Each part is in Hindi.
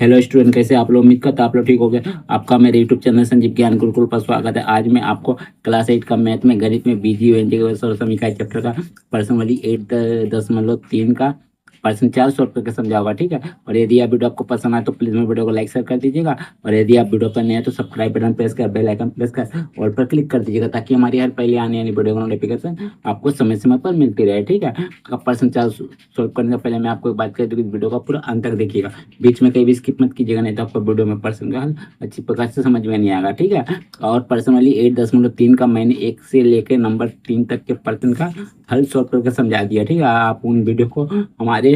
हेलो स्टूडेंट, कैसे आप लोग? उम्मीद करता आप लोग ठीक हो गए। आपका मेरे यूट्यूब चैनल संजीव ज्ञान गुरुकुल पर स्वागत है। आज मैं आपको क्लास 8 का मैथ में गणित में बीजी और समीकरण चैप्टर का पर्सनली 8.3 का पर्सन 4 सॉल्व करके समझाऊंगा, ठीक है। और यदि आप वीडियो आपको पसंद आए तो प्लीज मेरे वीडियो को लाइक शेयर कर दीजिएगा। और यदि आप वीडियो पर नए हैं तो सब्सक्राइब बटन प्रेस कर बेल आइकन प्रेस कर ऑल पर क्लिक कर दीजिएगा, ताकि हमारी हर पहले आने वाली वीडियो का नोटिफिकेशन आपको समय समय पर मिलती रहे, ठीक है। अब पर्सन 4 सॉल्व करने से पहले मैं आपको एक बात कर दूं कि वीडियो का पूरा अंत तक देखिएगा, बीच में कहीं भी स्किप मत कीजिएगा, नहीं तो आपको वीडियो में पर्सन का हल अच्छी प्रकार से समझ में नहीं आएगा, ठीक है। और पर्सनली 8.3 का मैंने 1 से लेकर नंबर 3 तक के पर्सन का हल सॉल्व करके समझा दिया, ठीक है। आप उन वीडियो को हमारे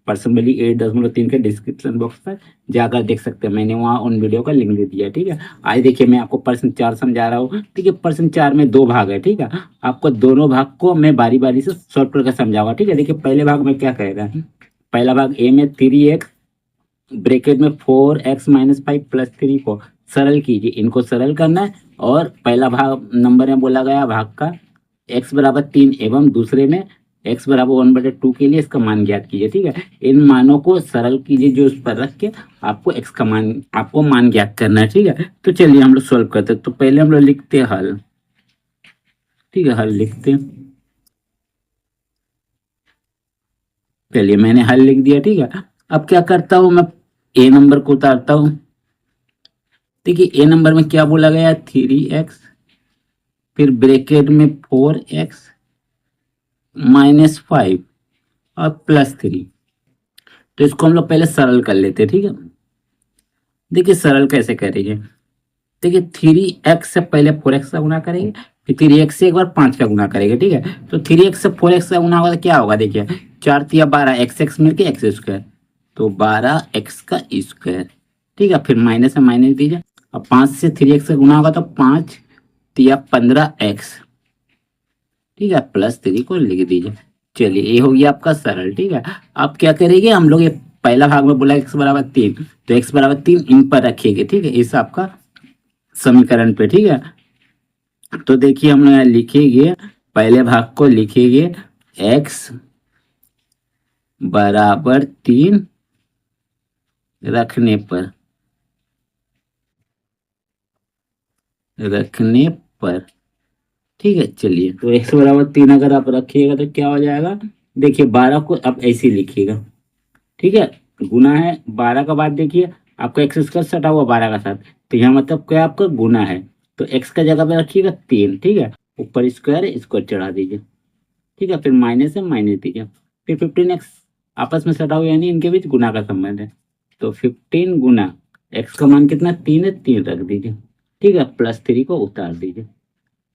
पर्सनली 8.3 के डिस्क्रिप्शन बॉक्स पर जाकर देख सकते हैं, मैंने वहाँ उन वीडियो का लिंक दे दिया, ठीक है। आज देखिए मैं आपको पर्सन 4 समझा रहा हूँ, ठीक है। पर्सन 4 में 2 भाग है, ठीक है। आपको दोनों भाग को मैं बारी बारी से सॉल्व करके समझाऊंगा, ठीक है। देखिए पहले भाग में क्या कहेगा, पहला भाग ए में 3x ब्रैकेट में 4x-5 + 3 को सरल कीजिए, इनको सरल करना है। और पहला भाग नंबर में बोला गया भाग का x बराबर 3 एवं दूसरे में x बराबर 1/2 के लिए इसका मान ज्ञात कीजिए, ठीक है। इन मानों को सरल कीजिए, जो उस पर रख के आपको x का मान आपको मान ज्ञात करना है, ठीक है। तो चलिए हम लोग सॉल्व करते हैं। तो पहले हम लोग लिखते हैं हल, ठीक है। हल लिखते हैं, चलिए मैंने हल लिख दिया, ठीक है। अब क्या करता हूँ मैं, ए नंबर को उतारता हूँ। देखिए ए नंबर में क्या बोला गया, 3x फिर ब्रैकेट में 4x-5 और +3। तो इसको हम लोग पहले सरल कर लेते हैं, ठीक है। देखिए सरल कैसे करेंगे, देखिए 3x से पहले 4x का गुना करेंगे, फिर 3x से एक बार 5 का गुना करेंगे, ठीक है। तो 3x से 4x का गुना होगा तो क्या होगा, देखिए 4 तिया 12 x मिलके x स्क्वायर, तो 12x का स्क्वायर, ठीक है। फिर माइनस से माइनस दीजिए। अब 5 से 3x का गुना होगा तो 5 तिया 15x, ठीक है, +3 को लिख दीजिए। चलिए ये हो गया आपका सरल, ठीक है। अब क्या करेंगे हम लोग, ये पहला भाग में बोला x बराबर 3, तो x बराबर 3 इन पर रखिएगा, ठीक है, इस आपका समीकरण पे, ठीक है। तो देखिए हम लोग यहाँ लिखेंगे, पहले भाग को लिखेंगे x बराबर 3 रखने पर, ठीक है। चलिए तो x बराबर 3 अगर आप रखिएगा तो क्या हो जाएगा, देखिए 12 को आप ऐसे लिखिएगा, ठीक है। गुना है 12 का बाद देखिए आपका एक्स स्क्वायर सटा हुआ 12 का साथ, तो यहाँ मतलब क्या आपका गुना है, तो x का जगह पे रखिएगा 3, ठीक है। ऊपर स्क्वायर स्क्वायर चढ़ा दीजिए, ठीक है। फिर माइनस से माइनस दीजिए, फिर 15x आपस में सटा हुआ, यानी इनके बीच गुना का संबंध है, तो 15 गुना x का मान कितना 3 है, 3 रख दीजिए, ठीक है। +3 को उतार दीजिए।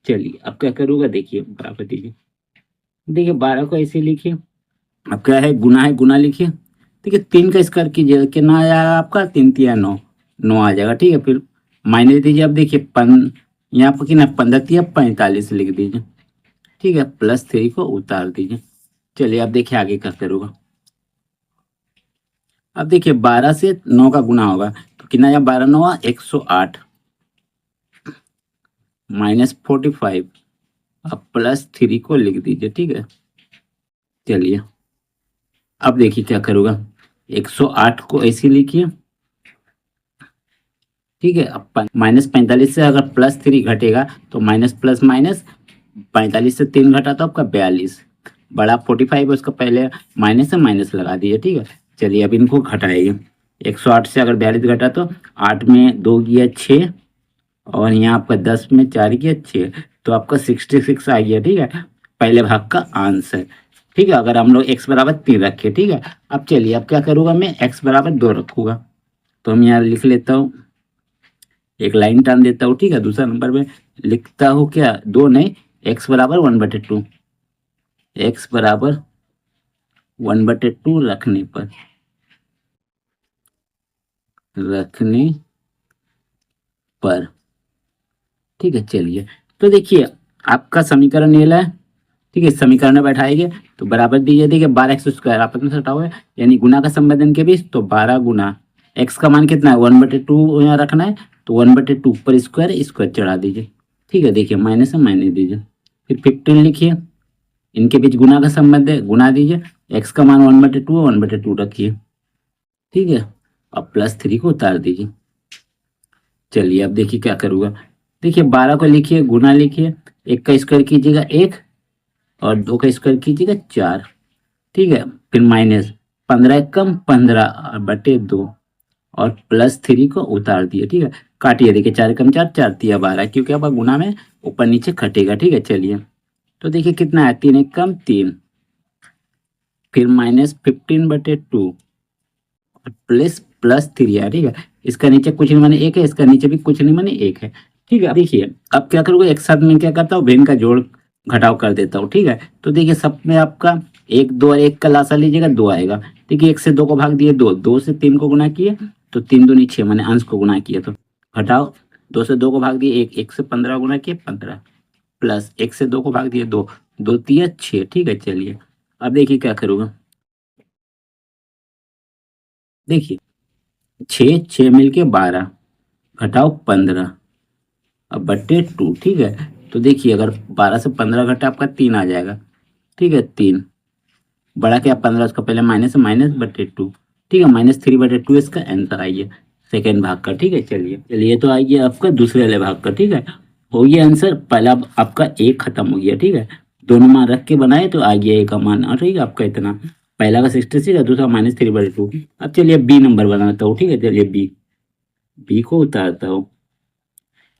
चलिए अब क्या करूँगा, देखिए बराबर दीजिए, देखिए 12 को ऐसे लिखिए। अब क्या है, गुना लिखिए। ठीक है, 3 का स्क्वायर कीजिए, कितना आ जाएगा आपका, 3 तिया 9, 9 आ जाएगा, ठीक है। फिर माइनस दीजिए। अब देखिए यहाँ पर कितना 15 तिया 45 लिख दीजिए, ठीक है। +3 को उतार दीजिए। चलिए अब देखिए आगे क्या करूँगा। अब देखिए 12 से 9 का गुना होगा तो कितना आया, 12 9 108 -45, अब +3 को लिख दीजिए, ठीक है। चलिए अब देखिए क्या करूँगा, 108 को ऐसे लिखिए, ठीक है। अब -45 से अगर +3 घटेगा तो माइनस प्लस माइनस 45 से 3 घटा तो आपका 42, बड़ा 45 है उसका पहले माइनस से माइनस लगा दीजिए, ठीक है। चलिए अब इनको घटाइए, 108 से अगर 42 घटा तो 8 में 2 गया 6, और यहाँ आपका 10 में 4 गया 6, तो आपका 66 आ गया, ठीक है, पहले भाग का आंसर, ठीक है। अगर हम लोग x बराबर 3 रखे, ठीक है। अब चलिए अब क्या करूँगा मैं, x बराबर 2 रखूँगा, तो हम यहाँ लिख लेता हूँ, एक लाइन टान देता हूँ, ठीक है। दूसरा नंबर में लिखता हूँ क्या, 2 नहीं, x बराबर 1/2, x बराबर 1/2 रखने पर, ठीक है। चलिए तो देखिए आपका समीकरण ये है, ठीक है। समीकरण में बैठाएंगे तो बराबर दीजिए, देखिए 12x² आपस में सटा हुआ है, यानी गुना का संबंध इनके बीच, तो 12 गुना x का मान कितना है 1/2 यहाँ रखना है, तो 1/2 ऊपर स्क्वायर स्क्वायर चढ़ा दीजिए, ठीक है। देखिए माइनस से माइनस दीजिए, फिर 15 लिखिए, इनके बीच गुना का संबंध है, गुना दीजिए, x का मान 1/2 1/2 रखिए, ठीक है। अब +3 को उतार दीजिए। चलिए अब देखिए क्या करूँगा। देखिए 12 को लिखिए, गुना लिखिए, 1 का स्क्वायर कीजिएगा 1 और 2 का स्क्वायर कीजिएगा 4, ठीक है। फिर माइनस 15 कम 15 बटे 2 और +3 को उतार दिए, ठीक है। काटिए, देखिए 4 कम 4, 4 तिया 12, क्योंकि अब गुना में ऊपर नीचे घटेगा, ठीक है। चलिए तो देखिए कितना है, 3 1 कम 3, फिर -15/2 प्लस +3 है, ठीक है। इसका नीचे कुछ नहीं माने 1 है, इसका नीचे भी कुछ नहीं माने 1 है, ठीक है। देखिए अब क्या करूँगा, एक साथ में क्या करता हूँ, भिन्न का जोड़ घटाव कर देता हूँ, ठीक है। तो देखिए सब में आपका 1 2 और 1 का लासा लीजिएगा 2 आएगा। देखिए 1 से 2 को भाग दिए 2, 2 से 3 को गुना किए तो 3 दूनी 6, मैंने अंश को गुना किया तो घटाओ, 2 से 2 को भाग दिए 1, 1 से 15 गुना किए 15, प्लस 1 से 2 को भाग दिए 2, 2 तिया 6, ठीक है। चलिए अब देखिए क्या करूँगा, देखिए 6 6 मिलके 12 घटाओ 15 अब बट्टे 2, ठीक है। तो देखिए अगर 12 से 15 घटा आपका 3 आ जाएगा, ठीक है। 3 बड़ा क्या 15, उसका पहले माइनस है, माइनस बटे 2, ठीक है। -3/2 इसका आंसर आइए सेकेंड भाग का, ठीक है। चलिए चलिए तो आइए आपका दूसरे वाले भाग का, ठीक है। हो गया आंसर, पहला आपका एक खत्म हो गया, ठीक है। दोनों मान रख के बनाए तो आ गया ए का मान, और ठीक है आपका इतना, पहला का 66 है, दूसरा -3/2। अब चलिए बी नंबर बनाता हूँ, ठीक है। चलिए बी, बी को उतारता हूँ।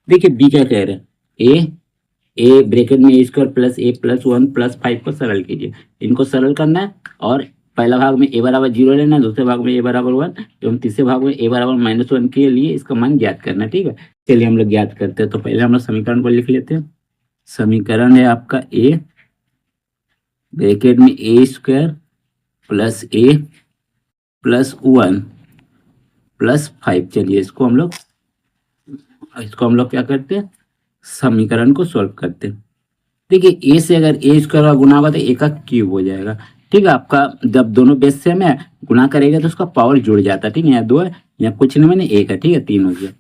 देखिए बी क्या कह रहे हैं, ए ब्रैकेट में ए स्क्वायर प्लस ए प्लस 1 प्लस 5 को सरल कीजिए। इनको सरल करना है और पहला भाग में ए बराबर 0 लेना है, दूसरे भाग में ए बराबर 1 एवं तीसरे भाग में ए बराबर -1 के लिए इसका मान ज्ञात करना है, ठीक है। चलिए हम लोग ज्ञात करते हैं। तो पहले हम लोग समीकरण को लिख लेते हैं। समीकरण है आपका ए ब्रैकेट में ए स्क्वायर प्लस ए प्लस 1 प्लस 5। चलिए इसको हम लोग क्या करते हैं, समीकरण को सॉल्व करते हैं। देखिए ए से अगर ए स्क्वायर का गुना होगा तो ए का क्यूब हो जाएगा, ठीक है। आपका जब दोनों बेस सेम है गुना करेगा तो उसका पावर जुड़ जाता है, ठीक है। यहाँ 2 है, यहाँ कुछ नहीं मैंने 1 है, ठीक है। 3 हो गया।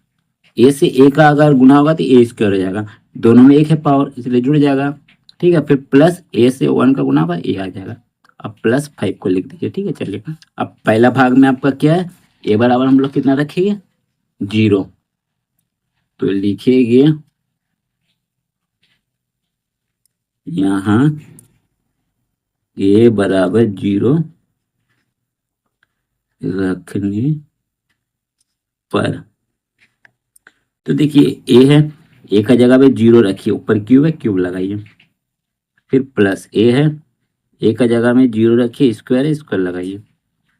ए से ए का अगर गुना होगा तो ए स्क्वायर हो जाएगा, दोनों में 1 है पावर इसलिए जुड़ जाएगा, ठीक है। फिर प्लस ए से 1 का गुना होगा ए आ जाएगा। अब +5 को लिख दीजिए, ठीक है। चलिए अब पहला भाग में आपका क्या है, ए बराबर हम लोग कितना रखेंगे 0, तो लिखिए यहाँ ए बराबर 0 रखने पर, तो देखिए ए है, ए का जगह पे 0 रखिए, ऊपर क्यूब है क्यूब लगाइए। फिर प्लस ए है, ए का जगह में 0 रखिए, स्क्वायर है स्क्वायर लगाइए।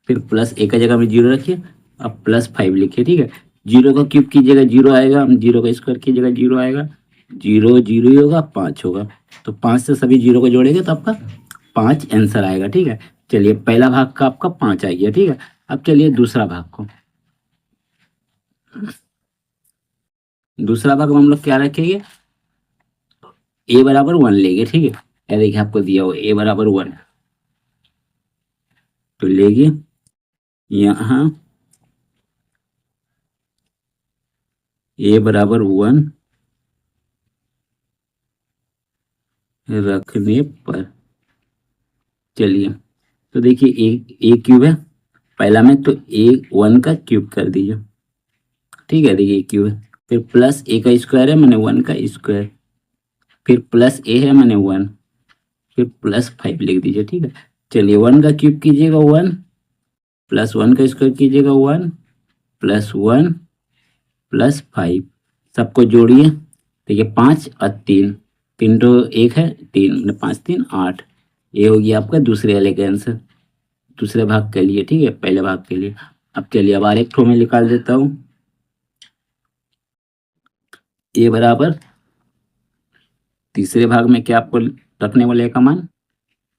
फिर प्लस ए का जगह में 0 रखिए, अब +5 लिखिए, ठीक है। 0 का क्यूब कीजिएगा 0 आएगा, 0 का स्क्वायर कीजिएगा 0 आएगा, 0 0 ही होगा 5 होगा, तो 5 से सभी 0 को जोड़ेंगे तो आपका 5 आंसर आएगा, ठीक है। चलिए पहला भाग का आपका 5 आ गया, ठीक है। अब चलिए दूसरा भाग को, दूसरा भाग में हम लोग क्या रखेंगे, ए बराबर 1 लेंगे, ठीक है। ये देखिए आपको दिया हो ए बराबर 1, तो लेंगे यहाँ ए बराबर 1 रखने पर, चलिए तो देखिए ए क्यूब है पहला में, तो ए 1 का क्यूब कर दीजिए, ठीक है। देखिए क्यूब है, फिर प्लस ए का स्क्वायर है मैंने 1 का स्क्वायर, फिर प्लस ए है मैंने 1, फिर +5 लिख दीजिए, ठीक है। चलिए 1 का क्यूब कीजिएगा 1, प्लस 1 का स्क्वायर कीजिएगा 1 प्लस 1 प्लस 5, सबको जोड़िए। देखिए 5 और 3, 3 तो 1 है, 3 5 3 8, ये हो गया आपका दूसरे वाले का आंसर, दूसरे भाग के लिए, ठीक है, पहले भाग के लिए। अब चलिए अब आरेख में निकाल देता हूँ। ए बराबर तीसरे भाग में क्या आपको रखने वाले का मान,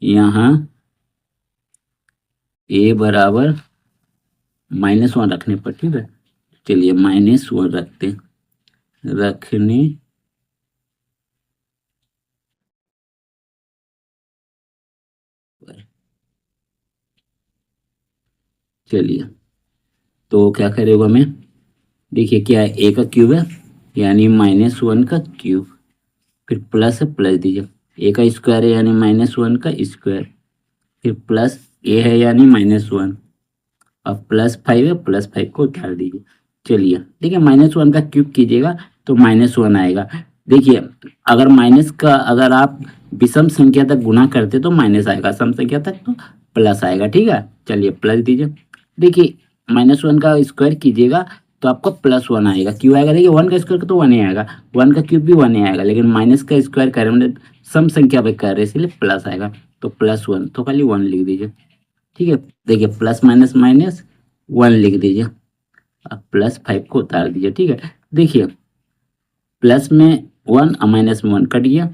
यहाँ ए बराबर -1 रखने पर, ठीक है। चलिए -1 रखते हैं, रखने पर, चलिए तो क्या करेगा मैं, देखिए क्या है ए का क्यूब है यानी -1 का क्यूब, फिर प्लस है प्लस दीजिए, ए का स्क्वायर है यानी -1 का स्क्वायर, फिर प्लस ए है यानी -1, अब +5 है, +5 को उतार दीजिए। चलिए ठीक है, -1 का क्यूब कीजिएगा तो -1 आएगा। देखिए अगर माइनस का अगर आप विषम संख्या तक गुना करते तो माइनस आएगा, सम संख्या तक तो प्लस आएगा। ठीक है, चलिए प्लस दीजिए। देखिए -1 का स्क्वायर कीजिएगा तो आपको +1 आएगा। क्यों आएगा? देखिए 1 का स्क्वायर तो 1 ही आएगा, 1 का क्यूब भी 1 ही आएगा, लेकिन माइनस का स्क्वायर कर रहे हैं, सम संख्या पे कर रहे हैं, इसलिए प्लस आएगा। तो +1 तो खाली 1 लिख दीजिए। ठीक है, देखिए प्लस माइनस माइनस 1 लिख दीजिए। अब +5 को उतार दीजिए। ठीक है, देखिए प्लस में 1 और माइनस में 1 कट गया।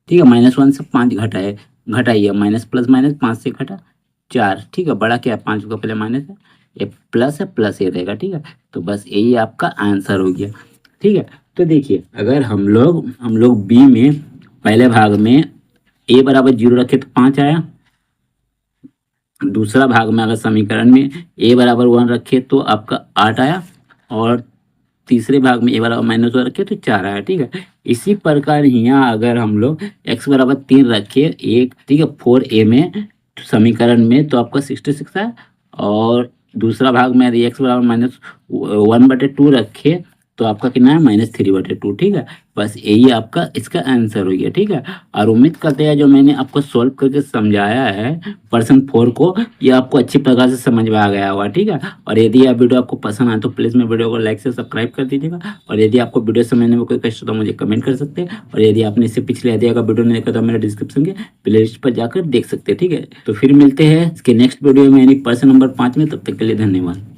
ठीक है, -1 से 5 घटाइए, माइनस प्लस माइनस 5 से घटा 4। ठीक है, बड़ा क्या है, 5 का पहले माइनस है, ये प्लस है, प्लस ये रहेगा। ठीक है, तो बस यही आपका आंसर हो गया। ठीक है, तो देखिए अगर हम लोग बी में पहले भाग में a बराबर 0 रखे तो 5 आया। दूसरा भाग में अगर समीकरण में a बराबर 1 रखे तो आपका 8 आया, और तीसरे भाग में a बराबर -1 रखे तो 4 आया। ठीक है, इसी प्रकार यहाँ अगर हम लोग x बराबर 3 रखे एक, ठीक है, 4a में समीकरण में तो आपका 66 आया, और दूसरा भाग में यदि x बराबर -1/2 रखे तो आपका कितना है, -3/2। ठीक है, बस यही आपका इसका आंसर हो गया। ठीक है, और उम्मीद करते हैं जो मैंने आपको सॉल्व करके समझाया है पर्सन 4 को, ये आपको अच्छी प्रकार से समझ में आ गया होगा। ठीक है, और यदि आप वीडियो आपको पसंद आए तो प्लीज़ मेरे वीडियो को लाइक से सब्सक्राइब कर दीजिएगा, और यदि आपको वीडियो समझने में कोई कष्ट तो मुझे कमेंट कर सकते हैं, और यदि आपने इससे पिछले यदि अगर वीडियो नहीं देखा तो मेरे डिस्क्रिप्शन के प्लेलिस्ट पर जाकर देख सकते हैं। ठीक है, तो फिर मिलते हैं इसके नेक्स्ट वीडियो में यानी पर्सन नंबर 5 में, तब तक के लिए धन्यवाद।